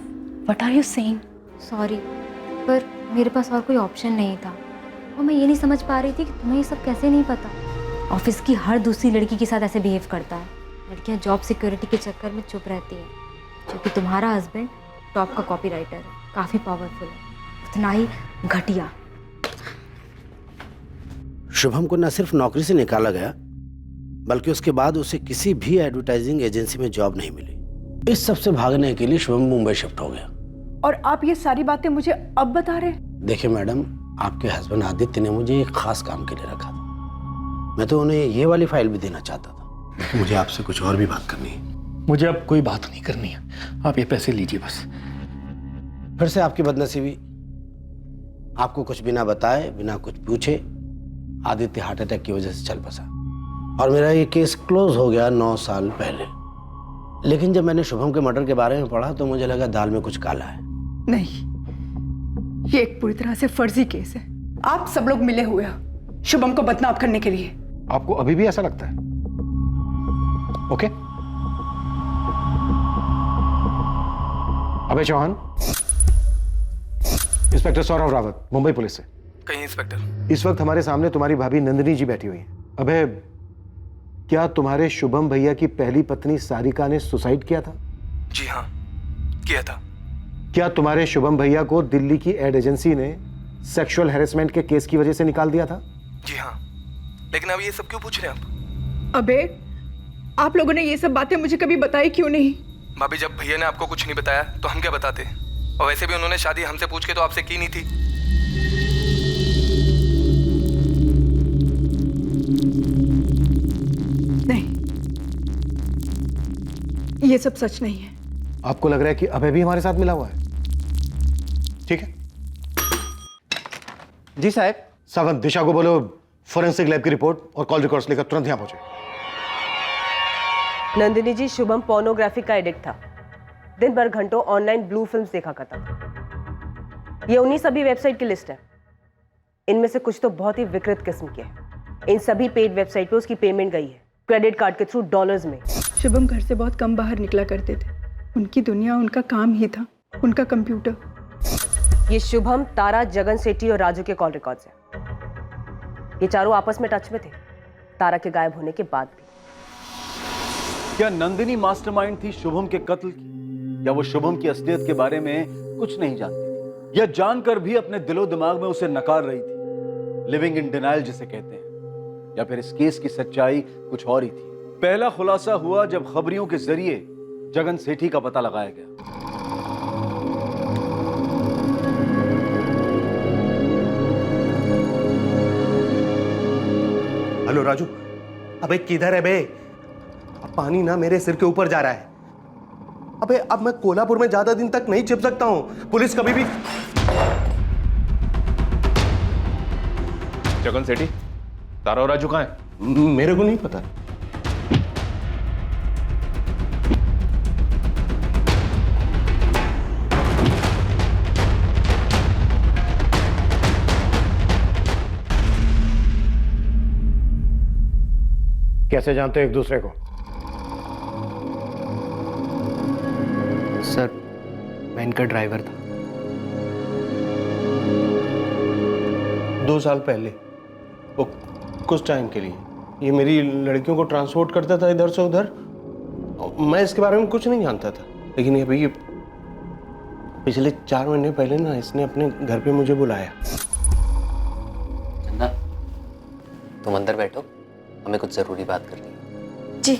what are you saying? Sorry, पर मेरे पास और कोई ऑप्शन नहीं था और मैं ये नहीं समझ पा रही थी कि तुम्हें ये सब कैसे नहीं पता। ऑफिस की हर दूसरी लड़की के साथ ऐसे बिहेव करता है। लड़कियां जॉब सिक्योरिटी के चक्कर में चुप रहती है, क्योंकि तुम्हारा हस्बैंड टॉप का कॉपीराइटर है, काफ़ी पावरफुल है, उतना ही घटिया। शुभम को न सिर्फ नौकरी से निकाला गया, बल्कि उसके बाद उसे किसी भी एडवर्टाइजिंग एजेंसी में जॉब नहीं मिली। इस सब से भागने के लिए शुभम मुंबई शिफ्ट हो गया। और आप ये सारी बातें मुझे अब बता रहे हैं? देखिए मैडम, आपके हस्बैंड आदित्य ने मुझे एक खास काम के लिए रखा था। मैं तो उन्हें ये वाली फाइल भी देना चाहता था, लेकिन मुझे आपसे कुछ और भी बात करनी है। मुझे अब कोई बात नहीं करनी है, आप ये पैसे लीजिए बस। फिर से आपकी बदनसीबी, आपको कुछ बिना बताए बिना कुछ पूछे आदित्य हार्ट अटैक की वजह से चल बसा और मेरा ये केस क्लोज हो गया 9 साल पहले। लेकिन जब मैंने शुभम के मर्डर के बारे में पढ़ा तो मुझे लगा दाल में कुछ काला है। नहीं, ये एक पूरी तरह से फर्जी केस है। आप सब लोग मिले हुए हो शुभम को बदनाम करने के लिए। आपको अभी भी ऐसा लगता है? ओके, अभय चौहान, इंस्पेक्टर सौरभ रावत, मुंबई पुलिस से। कहीं इंस्पेक्टर। इस वक्त हमारे सामने तुम्हारी भाभी नंदिनी जी बैठी हुई हैं। अभय, क्या तुम्हारे शुभम भैया की पहली पत्नी सारिका ने सुसाइड किया था? जी हाँ, किया था। क्या तुम्हारे शुभम भैया को दिल्ली की एड एजेंसी ने सेक्सुअल हैरेसमेंट के केस की वजह से निकाल दिया था? जी हाँ, लेकिन अब ये सब क्यों पूछ रहे हैं आप? अबे, आप लोगों ने ये सब बातें मुझे कभी बताई क्यों नहीं? भाभी, जब भैया ने आपको कुछ नहीं बताया तो हम क्या बताते? और वैसे भी उन्होंने शादी हमसे पूछ के तो आपसे की नहीं थी। नहीं, ये सब सच नहीं है। आपको लग रहा है कि अभय भी हमारे साथ मिला हुआ है? ठीक है जी साहब। सावंत, दिशा को बोलो फोरेंसिक लैब की रिपोर्ट और कॉल रिकॉर्ड्स लेकर तुरंत यहां पहुंचे। नंदिनी जी, शुभम पोर्नोग्राफी का एडिक्ट था। दिन भर घंटों ऑनलाइन ब्लू फिल्म्स देखा करता था। ये उन्हीं सभी वेबसाइट की लिस्ट है। इनमें से कुछ तो बहुत ही विकृत किस्म के हैं। इन सभी पेड वेबसाइट पे उसकी पेमेंट गई है क्रेडिट कार्ड के थ्रू डॉलर्स में। शुभम घर से बहुत कम बाहर निकला करते थे। उनकी दुनिया उनका काम ही था, उनका कंप्यूटर। ये शुभम, तारा, जगन सेठी और राजू के कॉल रिकॉर्ड्स हैं। ये चारों आपस में टच में थे तारा के गायब होने के बाद भी। क्या नंदिनी मास्टरमाइंड थी शुभम के कत्ल की, या वो शुभम की असलियत के बारे में कुछ नहीं जानती थी, या जानकर भी अपने दिलो दिमाग में उसे नकार रही थी, लिविंग इन डिनायल जिसे कहते हैं, या फिर इस केस की सच्चाई कुछ और ही थी? पहला खुलासा हुआ जब खबरियों के जरिए जगन सेठी का पता लगाया गया। हेलो राजू। अबे किधर है बे? पानी ना मेरे सिर के ऊपर जा रहा है। अबे अब मैं कोल्हापुर में ज्यादा दिन तक नहीं छिप सकता हूं। पुलिस कभी भी। जगन सेठी, तारा और राजू कहां है? मेरे को नहीं पता। कैसे जानते हो एक दूसरे को? सर, मैं इनका ड्राइवर था। 2 साल पहले, वो कुछ टाइम के लिए ये मेरी लड़कियों को ट्रांसपोर्ट करता था इधर से उधर। मैं इसके बारे में कुछ नहीं जानता था, लेकिन ये भाई पिछले 4 महीने पहले ना इसने अपने घर पे मुझे बुलाया। चंदा, तुम अंदर बैठो, हमें कुछ जरूरी बात करनी है। जी।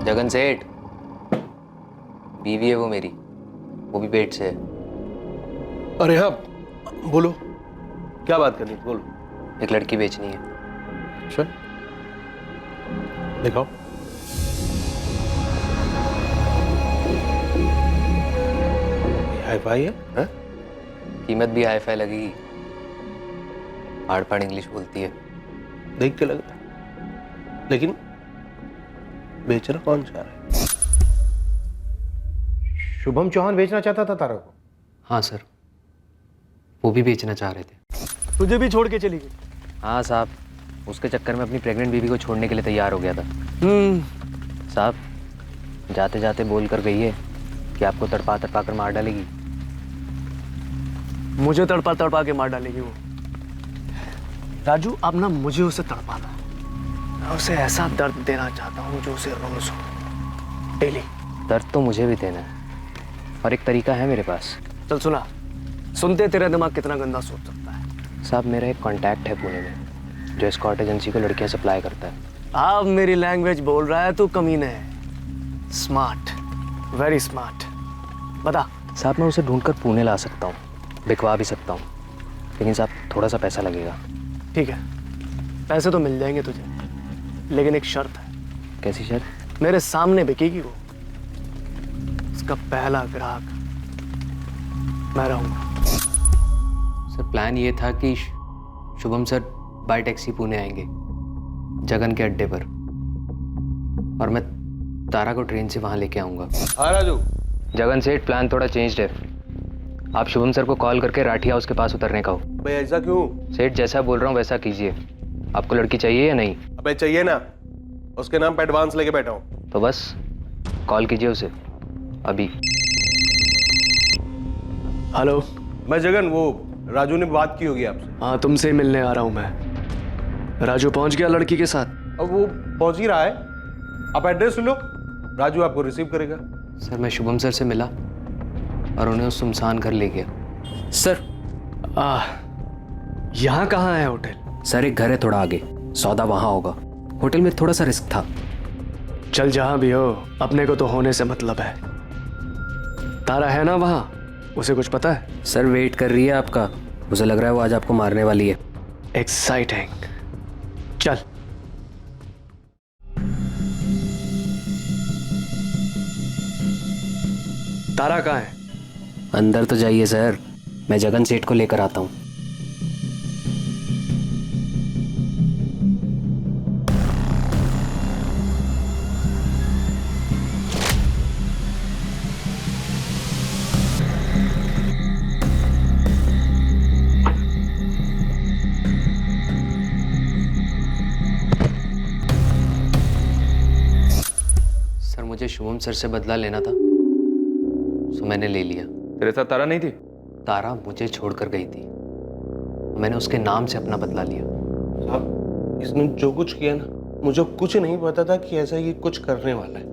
जगन सेठ, बीवी है वो मेरी, वो भी पेट से है। अरे हाँ, बोलो क्या बात करनी है, बोलो। एक लड़की बेचनी है। अच्छा, दिखाओ। हाई फाई है, है? कीमत भी हाई फाई लगेगी। आड़ पाड़ इंग्लिश बोलती है। देख के लग रहा है, लेकिन बेचना कौन चाह रहा है? शुभम चौहान बेचना चाहता था तारा को? हाँ सर, वो भी बेचना चाह रहे थे। तुझे भी छोड़ के चली गई? हाँ साहब, उसके चक्कर में अपनी प्रेग्नेंट बीवी को छोड़ने के लिए तैयार हो गया था। साहब, जाते जाते बोल कर गई है कि आपको तड़पा तड़पा कर मार डालेगी। मुझे तड़पा तड़पा के मार डालेगी वो। राजू, अब ना मुझे उसे तड़पाना। मैं उसे ऐसा दर्द देना चाहता हूँ जो उसे रोज हो, डेली। दर्द तो मुझे भी देना है, और एक तरीका है मेरे पास। चल सुना, सुनते तेरा दिमाग कितना गंदा सोच सकता है। साहब, मेरा एक कांटेक्ट है पुणे में जो एस्कॉर्ट एजेंसी को लड़कियां सप्लाई करता है। अब मेरी लैंग्वेज बोल रहा है तू कमीने है। Smart, very smart. बता। साहब, मैं उसे ढूंढकर पुणे ला सकता हूँ, बिकवा भी सकता हूँ, लेकिन साहब थोड़ा सा पैसा लगेगा। ठीक है, पैसे तो मिल जाएंगे तुझे, लेकिन एक शर्त है। कैसी शर्त? मेरे सामने बिकेगी वो। उसका पहला ग्राहक मैं रहूंगा। सर प्लान ये था कि Shubham sir bye taxi Pune आएंगे जगन के अड्डे पर, और मैं तारा को ट्रेन से वहाँ लेके आऊँगा। हाँ राजू। जगन सेठ, प्लान थोड़ा चेंज्ड है। आप शुभम सर को कॉल करके राठी हाउस के पास उतरने का हो। भाई ऐसा क्यों? सेठ जैसा बोल रहा हूँ वैसा कीजिए। आपको लड़की चाहिए या नहीं? अबे चाहिए ना, उसके नाम पे एडवांस लेके बैठा हूँ। तो बस कॉल कीजिए उसे अभी। हेलो। मैं जगन, वो राजू ने बात की होगी आपसे। हाँ, तुमसे ही मिलने आ रहा हूँ मैं। राजू पहुंच गया लड़की के साथ? अब वो पहुंच ही रहा है, आप एड्रेस लो, राजू आपको रिसीव करेगा। सर मैं शुभम सर से मिला और उन्हें उस सुनसान घर ले गया। सर यहाँ कहाँ है होटल? सर एक घर है थोड़ा आगे, सौदा वहाँ होगा। होटल में थोड़ा सा रिस्क था। चल जहाँ भी हो, अपने को तो होने से मतलब है। तारा है ना वहाँ? उसे कुछ पता है? सर वेट कर रही है आपका, मुझे लग रहा है वो आज आपको मारने वाली है। एक्साइटिंग। चल। तारा कहाँ है? अंदर तो जाइए सर, मैं जगन सेठ को लेकर आता हूँ। सर मुझे शुभम सर से बदला लेना था, तो मैंने ले लिया। तेरे साथ तारा नहीं थी? तारा मुझे छोड़कर गई थी, मैंने उसके नाम से अपना बदला लिया। साहब इसने जो कुछ किया ना, मुझे कुछ नहीं पता था कि ऐसा ये कुछ करने वाला है।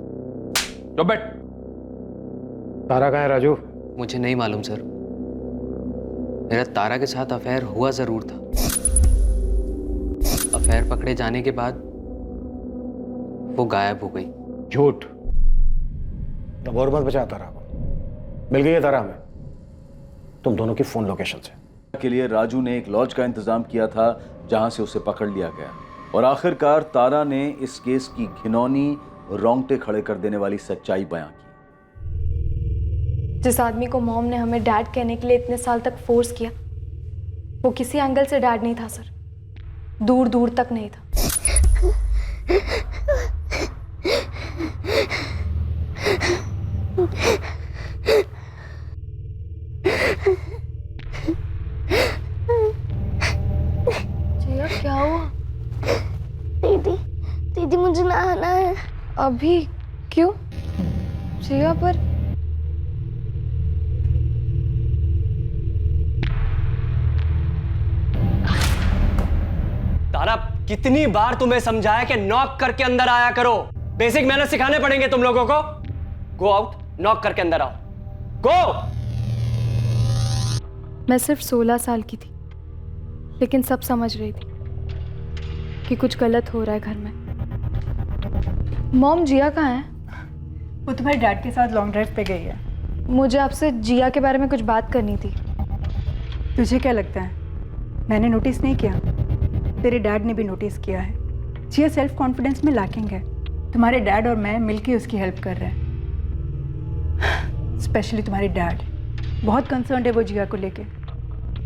तो बैठ। तारा कहाँ है राजू? मुझे नहीं मालूम सर, मेरा तारा के साथ अफेयर हुआ जरूर था। अफेयर पकड़े जाने के बाद वो गायब हो गई। झूठ। अब और मत बचा तारा को। मिल गई है तारा हमें, तुम दोनों की फोन लोकेशन से। के लिए राजू ने एक लॉज का इंतजाम किया था जहां से उसे पकड़ लिया गया, और आखिरकार तारा ने इस केस की घिनौनी रोंगटे खड़े कर देने वाली सच्चाई बयां की। जिस आदमी को मॉम ने हमें डैड कहने के लिए इतने साल तक फोर्स किया, वो किसी एंगल से डैड नहीं था सर, दूर दूर तक नहीं था। जिया क्या हुआ? दीदी, दीदी मुझे नहाना है। अभी? क्यों? जिया पर तारा, कितनी बार तुम्हें समझाया कि नॉक करके अंदर आया करो। बेसिक मैनर्स सिखाने पड़ेंगे तुम लोगों को। गो आउट, नॉक करके अंदर आओ। गो। मैं सिर्फ 16 साल की थी, लेकिन सब समझ रही थी कि कुछ गलत हो रहा है घर में। मॉम, जिया कहाँ है? वो तुम्हारे डैड के साथ लॉन्ग ड्राइव पे गई है। मुझे आपसे जिया के बारे में कुछ बात करनी थी। तुझे क्या लगता है मैंने नोटिस नहीं किया? तेरे डैड ने भी नोटिस किया है। जिया सेल्फ कॉन्फिडेंस में लैकिंग है। तुम्हारे डैड और मैं मिलके उसकी हेल्प कर रहे हैं। स्पेशली तुम्हारे डैड बहुत कंसर्न्ड है वो जिया को लेके।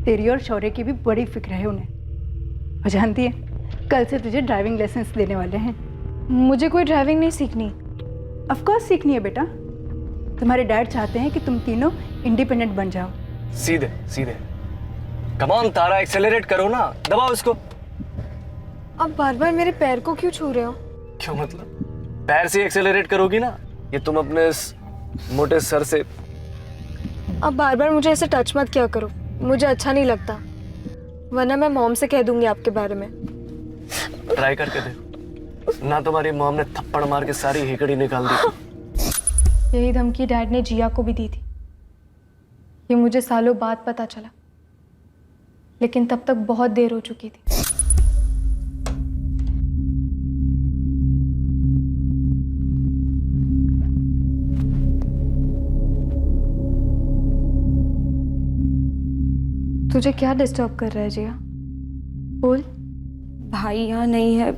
तेरी और शौर्य की भी बड़ी फिक्र है उन्हें। और जानती है, कल से तुझे ड्राइविंग लाइसेंस देने वाले हैं। मुझे कोई ड्राइविंग नहीं सीखनी। ऑफ कोर्स सीखनी है बेटा। तुम्हारे डैड चाहते हैं कि तुम तीनों इंडिपेंडेंट बन जाओ। सीधे सीधे। कम ऑन तारा, एक्सेलरेट करो ना, दबाओ इसको। अब बार बार मेरे पैर को क्यों छू रहे हो? क्यों मतलब? पैर से एक्सेलरेट करोगी ना, ये तुम अपने इस मोटे सर से। अब बार बार मुझे ऐसे टच मत किया करो, मुझे अच्छा नहीं लगता, वरना मैं मॉम से कह दूंगी आपके बारे में। ट्राई करके देखो ना, तुम्हारी मॉम ने थप्पड़ मार के सारी हिकड़ी निकाल दी। यही धमकी डैड ने जिया को भी दी थी। ये मुझे सालों बाद पता चला, लेकिन तब तक बहुत देर हो चुकी थी। तुझे क्या डिस्टर्ब कर रहा है जिया? बोल। भाई यहाँ नहीं है,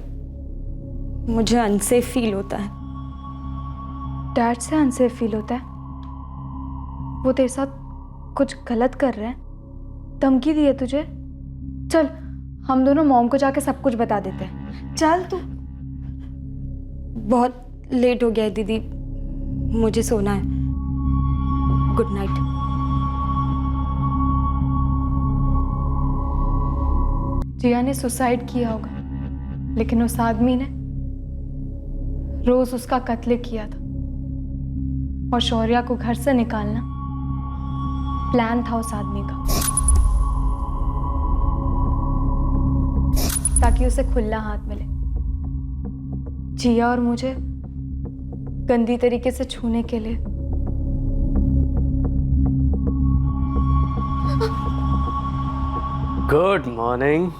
मुझे अनसेफ फील होता है। डैड से अनसेफ फील होता है? वो तेरे साथ कुछ गलत कर रहे हैं? धमकी दी है तुझे? चल हम दोनों मॉम को जाके सब कुछ बता देते हैं। चल तू। बहुत लेट हो गया है दीदी, मुझे सोना है। Good night. जिया ने सुसाइड किया होगा, लेकिन उस आदमी ने रोज उसका कत्ल किया था, और शौर्या को घर से निकालना प्लान था उस आदमी का, ताकि उसे खुला हाथ मिले जिया और मुझे गंदी तरीके से छूने के लिए। Good morning.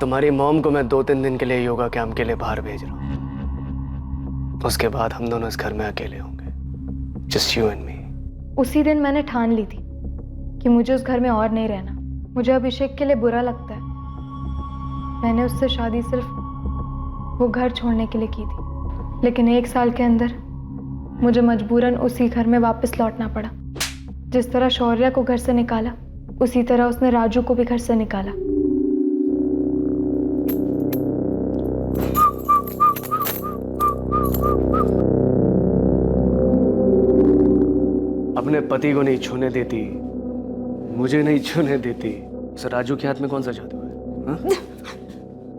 तुम्हारी मॉम को मैं 2-3 दिन के लिए योगा कैंप के लिए बाहर भेज रहा हूँ। उसके बाद हम दोनों इस घर में अकेले होंगे, जस्ट यू एंड मी। उसी दिन मैंने ठान ली थी कि मुझे उस घर में और नहीं रहना। मुझे अभिषेक के लिए बुरा लगता है। मैंने उससे शादी सिर्फ वो घर छोड़ने के लिए की थी, लेकिन 1 साल के अंदर मुझे मजबूरन उसी घर में वापस लौटना पड़ा। जिस तरह शौर्या को घर से निकाला, उसी तरह उसने राजू को भी घर से निकाला। अपने पति को नहीं छूने देती, मुझे नहीं छूने देती। सर राजू के हाथ में कौन सा जादू है? हाँ?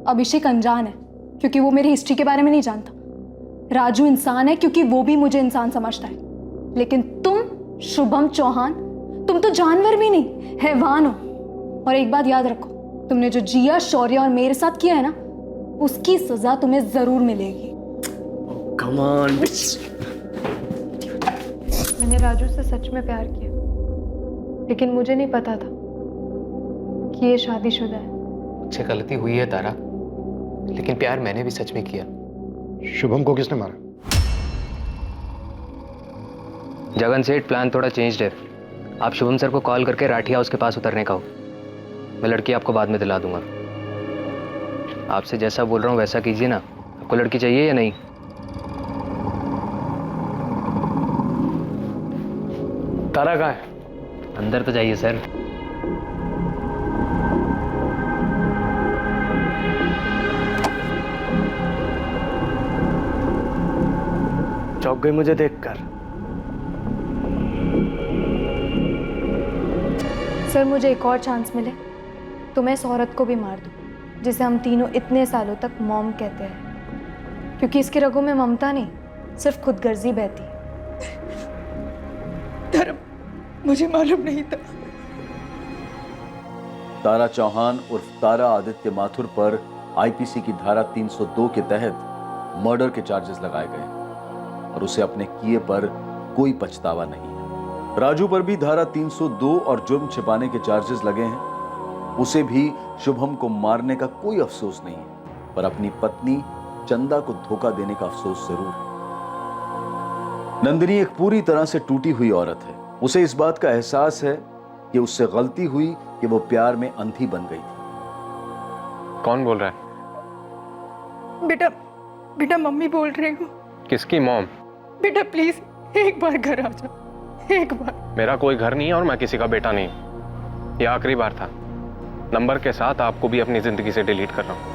अभिषेक अनजान है क्योंकि वो मेरी हिस्ट्री के बारे में नहीं जानता। राजू इंसान है क्योंकि वो भी मुझे इंसान समझता है। लेकिन तुम शुभम चौहान, तुम तो जानवर भी नहीं, हैवान हो। और एक बात याद रखो, तुमने जो जिया, शौर्या और मेरे साथ किया है ना, उसकी सजा तुम्हें जरूर मिलेगी। Come on. मैंने राजू से सच में प्यार किया, लेकिन मुझे नहीं पता था कि ये शादीशुदा है। मुझसे गलती हुई है तारा, लेकिन प्यार मैंने भी सच में किया। शुभम को किसने मारा? जगन सेठ, प्लान थोड़ा चेंज्ड है। आप शुभम सर को कॉल करके राठी हाउस के पास उतरने का हो। मैं लड़की आपको बाद में दिला दूंगा। आपसे जैसा बोल रहा हूँ वैसा कीजिए ना। आपको लड़की चाहिए या नहीं? तारा कहाँ है? अंदर तो जाइए सर। चौंक गई मुझे देखकर। सर मुझे एक और चांस मिले तो मैं इस औरत को भी मार दूं, जिसे हम तीनों इतने सालों तक मॉम कहते हैं, क्योंकि इसके रगों में ममता नहीं, सिर्फ खुदगर्जी बहती है। धर्म, मुझे मालूम नहीं था। तारा चौहान उर्फ तारा आदित्य माथुर पर आईपीसी की धारा 302 के तहत मर्डर के चार्जेस लगाए गए और उसे अपने किए पर कोई पछतावा नहीं है। राजू पर भी धारा 302 और जुर्म छिपाने के चार्जेस लगे हैं। उसे भी शुभम को मारने का कोई अफसोस नहीं है, पर अपनी पत्नी चंदा को धोखा देने का अफसोस जरूर है। नंदिनी एक पूरी तरह से टूटी हुई औरत है। उसे इस बात का एहसास है कि उससे गलती हुई कि वो प्यार में अंधी बन गई थी। कौन बोल रहा है? बेटा, बेटा मम्मी बोल रही हूँ। किसकी मॉम? बेटा प्लीज एक बार घर आ जाओ, एक बार। मेरा कोई घर नहीं है और मैं किसी का बेटा नहीं। ये आखिरी बार था। नंबर के साथ आपको भी अपनी जिंदगी से डिलीट कर रहा हूं।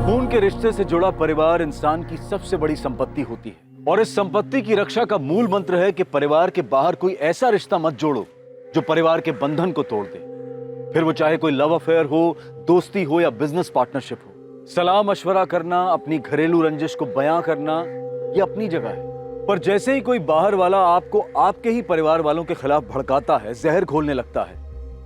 खून के रिश्ते से जुड़ा परिवार इंसान की सबसे बड़ी संपत्ति होती है, और इस संपत्ति की रक्षा का मूल मंत्र है कि परिवार के बाहर कोई ऐसा रिश्ता मत जोड़ो जो परिवार के बंधन को तोड़ दे। फिर वो चाहे कोई लव अफेयर हो, दोस्ती हो या बिजनेस पार्टनरशिप हो। सलाह मशवरा करना, अपनी घरेलू रंजिश को बयां करना, ये अपनी जगह है। पर जैसे ही कोई बाहर वाला आपको आपके ही परिवार वालों के खिलाफ भड़काता है, जहर घोलने लगता है,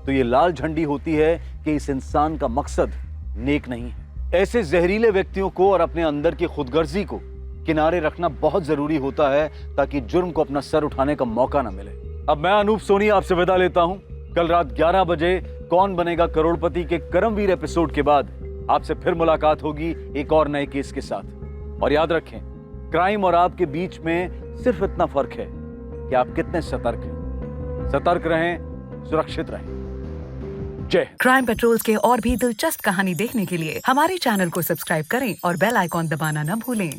तो ये लाल झंडी होती है कि इस इंसान का मकसद नेक नहीं है। ऐसे जहरीले व्यक्तियों को और अपने अंदर की खुदगर्जी को किनारे रखना बहुत जरूरी होता है, ताकि जुर्म को अपना सर उठाने का मौका न मिले। अब मैं अनूप सोनी आपसे विदा लेता हूं। कल रात 11 बजे कौन बनेगा करोड़पति के कर्मवीर एपिसोड के बाद आपसे फिर मुलाकात होगी एक और नए केस के साथ। और याद रखें, क्राइम और आपके बीच में सिर्फ इतना फर्क है कि आप कितने सतर्क हैं। सतर्क रहें, सुरक्षित रहें। जय हिंद। क्राइम पेट्रोल्स के और भी दिलचस्प कहानी देखने के लिए हमारे चैनल को सब्सक्राइब करें और बेल आइकॉन दबाना न भूलें।